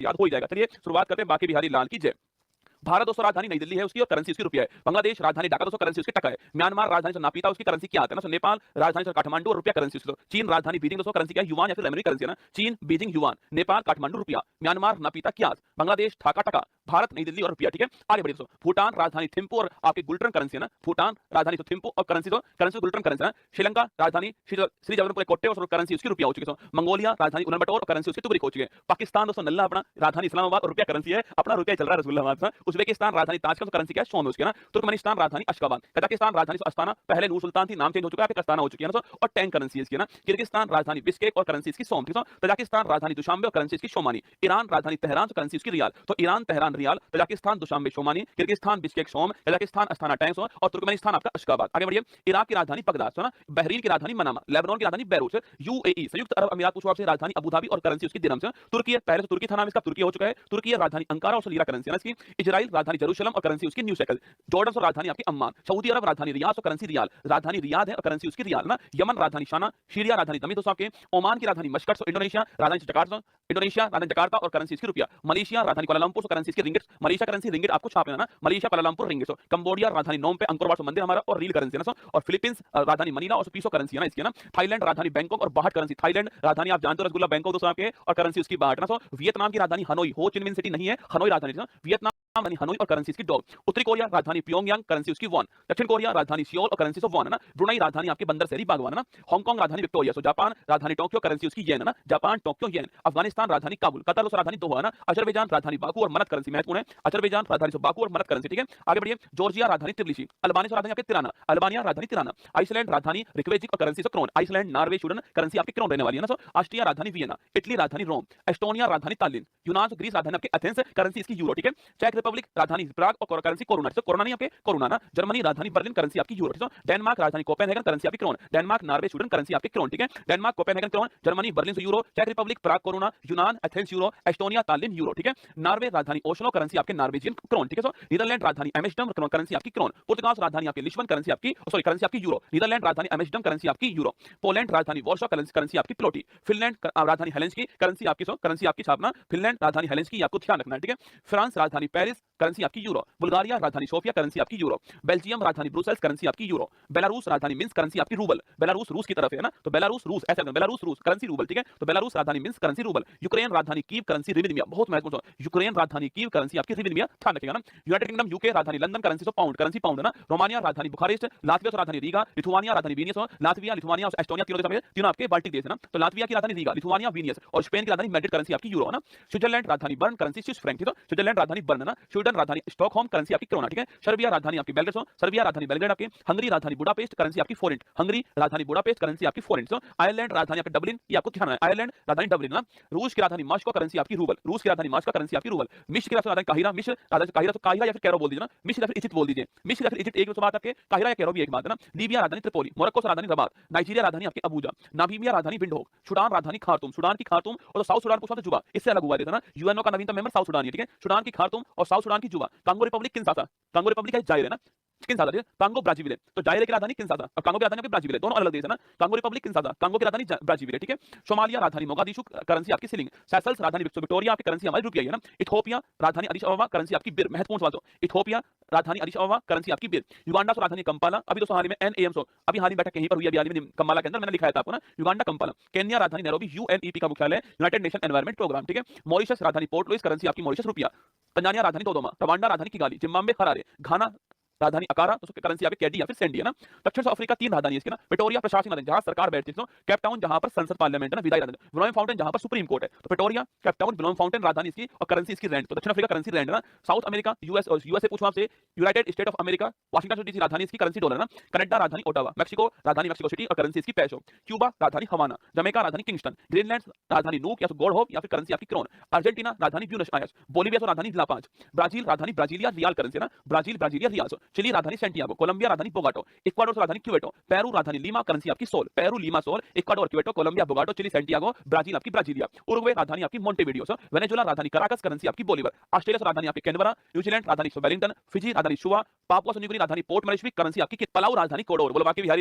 याद हो ही जाएगा। चलिए शुरुआत करते हैं बाकी बिहारी लाल की जय। भारत दोस्तों राजधानी नई दिल्ली है उसकी और करेंसी उसकी रुपया है। बांग्लादेश राजधानी ढाका दोस्तों करेंसी उसकी टका है। म्यांमार राजधानी से नापीता उसकी करेंसी क्या आता है ना। नेपाल राजधानी से काठमांडू और रुपया करेंसी उसकी। चीन राजधानी बीजिंग दोस्तों करेंसी क्या है युआन या फिर रेमनी करेंसी है ना। चीन बीजिंग युआन, नेपाल काठमांडू रुपया, म्यांमार नापीता क्या, बांग्लादेश ढाका टका, भारत नई दिल्ली और रुपया। ठीक है आगे बढ़िए दोस्तों। भूटान राजधानी थिम्पू और आपकी गुल्टन करेंसी है ना। भूटान राजधानी तो थिम्पू और करेंसी गुल्टन करेंसी है ना। श्रीलंका राजधानी श्री जगन्नाथ कोट्टे और करेंसी उसकी रुपया हो चुकी है। मंगोलिया राजधानी उलानबाटर और करेंसी उसकी तुगरिक हो चुकी है। पाकिस्तान दोस्तों नल्ला अपना राजधानी इस्लामाबाद और रुपया करेंसी है अपना रुपया चल रहा है रसूलुल्लाह। उज्बेकिस्तान राजधानी ताशकंद करेंसी क्या है सोन उसकी ना। तुर्कमेनिस्तान राजधानी अशगाबाद, कजाकिस्तान राजधानी अस्ताना, पहले नूर सुल्तान थी नाम चेंज हो चुका है अस्ताना हो चुकी है ना। और टैंक करेंसी इसकी ना। किर्गिस्तान राजधानी बिश्केक और करेंसी इसकी सोम थी। तजाकिस्तान राजधानी दुशांबे और करेंसी इसकी शोमानी, ईरान राजधानी तेहरान और करेंसी उसकी रियाल। तो Iran Tehran rial, Tajikistan Dushanbe somoni, Kyrgyzstan Bishkek som, Kazakhstan Astana टैंक और तुर्कमेनिस्तान आपका अशगाबाद। आगे बढ़िए। इराक की राजधानी बगदाद है ना। बहरीन की राजधानी मनामा, लेबनान की राजधानी बैरूत, यूएई संयुक्त अरब अमीरात पूछो आपसे राजधानी अबू धाबी और करेंसी उसकी दिरहम से। तुर्की पहले तो तुर्की था नाम इसका तुर्की हो चुका है। तुर्की राजधानी अंकारा और लीरा करेंसी है ना इसकी। इजराइल राजधानी जेरूशलम और करेंसी उसकी न्यू शेकल। जॉर्डन और राजधानी आपकी अम्मान, सऊदी अरब राजधानी रियाद और करेंसी रियाल, राजधानी रियाद है और करेंसी उसकी रियाल ना। यमन राजधानी शाना, सीरिया राजधानी दमिश्क दोस्तों आपके। ओमान की राजधानी मस्कट, इंडोनेशिया राजधानी जकार्ता, इंडोनेशिया राजधानी जकार्ता और करेंसी इसकी रुपया। मलेशिया राजधानी कुआलालंपुर और करेंसी इसकी रिंगिट, मलेशिया करेंसी रिंगिट आपको छाप लेना ना। Malaysia Kuala Lumpur ringgit. कंबोडिया राजधानी नोम पे अंकोर वाट मंदिर हमारा और रील करेंसी है ना। और फिलीपींस राजधानी मनीला और पीसो करेंसी है ना इसकी ना। थाईलैंड राजधानी बैंकॉक और बाहट करेंसी, थाईलैंड राजधानी आप जानते हो रसगुल्ला बैंकॉक दोस्तों आपके और करेंसी उसकी बाहट ना। वियतनाम की राजधानी हनोई, हो चिन मिन सिटी नहीं है, हनोई राजधानी वियतनाम हनोई और करेंसी इसकी डॉग। उत्तरी कोरिया राजधानी प्योंगयांग, करेंसी उसकी वॉन। दक्षिण कोरिया राजधानी सियोल और करेंसी वॉन है ना। ब्रुनई राजधानी आपकी बंदर शहरी बागवान है ना। हांगकांग राजधानी विक्टोरिया। जापान राजधानी टोक्यो, करेंसी उसकी येन है ना। जापान टोक्यो येन। अफगानिस्तान राजधानी काबुल, कतर राजधानी दोहा है ना। अजरबैजान राजधानी बाकू और मरत करेंसी महत्वपूर्ण है। अजरबैजान राजधानी बाकू और मरत करेंसी ठीक है। आगे बढ़िए। जॉर्जिया राजधानी त्रिलिशी, अल्बानिया राजधानी आपके तिराना, अल्बानिया राजधानी तिराना। आइसलैंड राजधानी रिकवेजिक और currency krone, Iceland Norway Sweden currency आपकी क्रोन रहने वाली है ना। ऑस्ट्रिया राजधानी वियना, इटली राजधानी रोम, एस्टोनिया राजधानी तालिन, यूनान ग्रीस राजधानी आपके एथेंस, करेंसी इसकी यूरो ठीक है। चेक रिपब्लिक राजधानी प्राग और करेंसी कोरोना, कोरोना नहीं आपके कोरोना ना। जर्मनी राजधानी बर्लिन, करेंसी आपकी यूरो ठीक है। डेनमार्क राजधानी कोपेनहेगन, करेंसी आपकी krone, Denmark Norway Sweden currency आपकी क्रोन ठीक है। Denmark Copenhagen krone, Germany Berlin से यूरो, चेक रिपब्लिक प्राग कोरोना, यूनान Athens euro, Estonia Tallinn euro ठीक है। नॉर्वे राजधानी ओस्लो, करेंसी आपके नॉर्वेजियन क्रोन ठीक है। नीदरलैंड राजधानी एम्स्टर्डम, करेंसी आपकी क्रोन। पुर्तगाल राजधानी आपकी लिस्बन, करेंसी आपकी सॉरी करेंसी आपकी यूरो। नीदरलैंड राजधानी एम्स्टर्डम, करेंसी आपकी यूरो। पोलैंड राजधानी वार्सो, करेंसी आपकी प्लोटी। फिनलैंड राजधानी हेलेंस्की, करेंसी आपकी छापना। फिनलैंड राजधानी हेलेंस्की आपको ध्यान रखना है ठीक है। फ्रांस राजधानी पेरिस, करेंसी आपकी यूरो। बुल्गारिया राजधानी सोफिया, करेंसी आपकी यूरो। बेल्जियम राजधानी ब्रुसेल्स, करेंसी आपकी यूरो। बेलारूस राजधानी मिन्स्क, करेंसी आपकी रूबल। बेलारूस रूस की तरफ है ना तो बेलारूस रूस ऐसा बेलारूस रूस करेंसी रूबल ठीक है। तो बेलारूस राजधानी मिन्स्क, करेंसी रूबल। यूक्रेन राजधानी कीव, करेंसी रिविनिया, बहुत महत्वपूर्ण। यूक्रेन राजधानी कीव, करेंसी आपकी रिविनिया ध्यान रखिएगा ना। यूनाइटेड किंगडम यूके राजधानी London, currency pound, currency pound है ना। रोमानिया राजधानी बुखारेस्ट, लातविया राजधानी रीगा, लिथुआनिया राजधानी विनियस, लातविया लिथुआनिया और एस्टोनिया तीनों आपके बाल्टिक देश है ना। तो लातविया की राजधानी रीगा, लिथुआनिया विनियस और स्पेन की राजधानी मैड्रिड, करेंसी आपकी यूरो है ना। स्विट्जरलैंड राजधानी बर्न, करेंसी स्विस फ्रैंक ठीक है। स्विट्जरलैंड राजधानी बर्न है ना। स्वीडन राजधानी स्टॉकहोम, करेंसी आपकी क्रोना ठीक है। सर्बिया राजधानी आपकी बेलग्रेड, सर्बिया राजधानी बेलग्रेड आपकी। हंगरी राजधानी बुडापेस्ट, करेंसी आपकी फोरेंट, हंगरी राजधानी बुडापेस्ट, करेंसी आपकी फोरेंट। आयरलैंड राजधानी आपकी डबलिन, ये आपको ध्यान है आयरलैंड राजधानी डबलिन ना। रूस की राजधानी मॉस्को, करेंसी आपकी रूबल, रूस की राजधानी मॉस्को, करेंसी आपकी रूबल। मिस्र की राजधानी काहिरा, मिस्र राजधानी काहिरा, तो काहिरा या फिर कैरो बोल दीजिए ना। मिस्र या फिर इजिप्ट बोल दीजिए, मिस्र या फिर इजिप्ट एक दूसरे बात आपके, काहिरा या कैरो भी एक बात है ना। लीबिया राजधानी त्रिपोली, मोरक्को राजधानी रबात, नाइजीरिया राजधानी आपकी अबूजा, नामीबिया राजधानी विंडहोक, सूडान राजधानी खार्तूम, सूडान की खार्तूम और साउथ सूडान पूछा तो जुबा, इससे अलग हुआ देता ना। यूएनओ का नवीनतम मेंबर साउथ सूडान है ठीक है। सूडान की खार्तूम और साउथ सूडान की जुबा। Congo Republic Kinshasa, Congo Republic है जाइर है ना, किंशासा ठीक है। कांगो ब्राजीविले, तो जाइर की राजधानी किंशासा और कांगो की राजधानी ब्राजीविले, दोनों अलग देश है ना। कांगो रिपब्लिक किंशासा, कांगो की राजधानी ब्राजीविले ठीक है। सोमालिया राजधानी मोगादिशु, करेंसी आपकी सिलिंग। सेशल्स राजधानी विक्टोरिया, आपकी करेंसी हमारी रुपया है ना। इथियोपिया राजधानी अदिस अबबा, करेंसी आपकी बिर, महत्वपूर्ण सवाल। इथियोपिया राजधानी अदिस अबबा, करेंसी आपकी बिर। युगांडा राजधानी कंपाला, अभी दोस्तों हाल ही में एनएएम अभी हाल ही बैठक कहीं पर हुई, अभी हाल ही में कंपाला के अंदर मैंने लिखाया था आपको ना, युगांडा कंपाला। केन्या राजधानी नैरोबी, यूएनईपी का मुख्यालय, यूनाइटेड नेशन एनवायरमेंट प्रोग्राम ठीक है। मॉरिशस राजधानी पोर्ट लुइस, करेंसी आपकी मॉरिशस रुपया। तंजानिया राजधानी दोदोमा, रवांडा राजधानी किगाली, जिम्बाब्वे हरारे, घाना राजधानी अकारा, तो करेंसी आपकी कैडी या फिर सेंडी है ना। दक्षिण अफ्रीका तीन राजधानी इसकी ना। प्रिटोरिया प्रशासनिक राजधानी जहां सरकार बैठती है, केप टाउन जहां पर संसद पार्लियामेंट है ना, विधायी राजधानी, विलोम फाउंटेन जहां पर सुप्रीम कोर्ट है। तो प्रिटोरिया, केप टाउन, विलोम फाउंटेन राजधानी इसकी और करेंसी इसकी रैंड, तो दक्षिण अफ्रीका करेंसी रैंड है ना। साउथ अमेरिका यूएस और यूएसए पूछो आपसे, United state of America, Washington DC राजधानी इसकी, करेंसी डॉलर ना। कनाडा राजधानी ओटावा, मैक्सिको राजधानी मैक्सिको सिटी और करेंसी इसकी पेसो। क्यूबा राजधानी हवाना, जमैका राजधानी किंगस्टन, ग्रीनलैंड राजधानी नूक या फिर गॉड होप या फिर करेंसी आपकी क्रोन। अर्जेंटीना राजधानी ब्यूनस आयर्स, बोलिविया राजधानी ला पांच, ब्राजील राजधानी ब्राजीलिया रियाल करेंसी ना, ब्राजील ब्राजीलिया रियाल। चिली राजधानी सेंटियागो, कोलंबिया राजधानी बोगाटो, इक्वाडोर राजधानी क्यूवेटो, पेरू राजधानी लीमा, करेंसी आपकी sol, Peru Lima sol, Ecuador Quito, Colombia Bogota, Chile Santiago, Brazil आपकी ब्राजीलिया, उरुग्वे राजधानी आपकी मोंटेविडियो, वेनेजुला राजधानी कराकस, करेंसी आपकी बोलीवर, ऑस्ट्रेलिया राजधानी आपकी कैनबरा, न्यूजीलैंड राजधानी वेलिंगटन, फिजी राजधानी शुआ, पापुआ न्यू गिनी राजधानी पोर्ट मोरेस्बी, करेंसी आपकी पलाऊ राजधानी कोडोर। बोलो बाकी बिहारी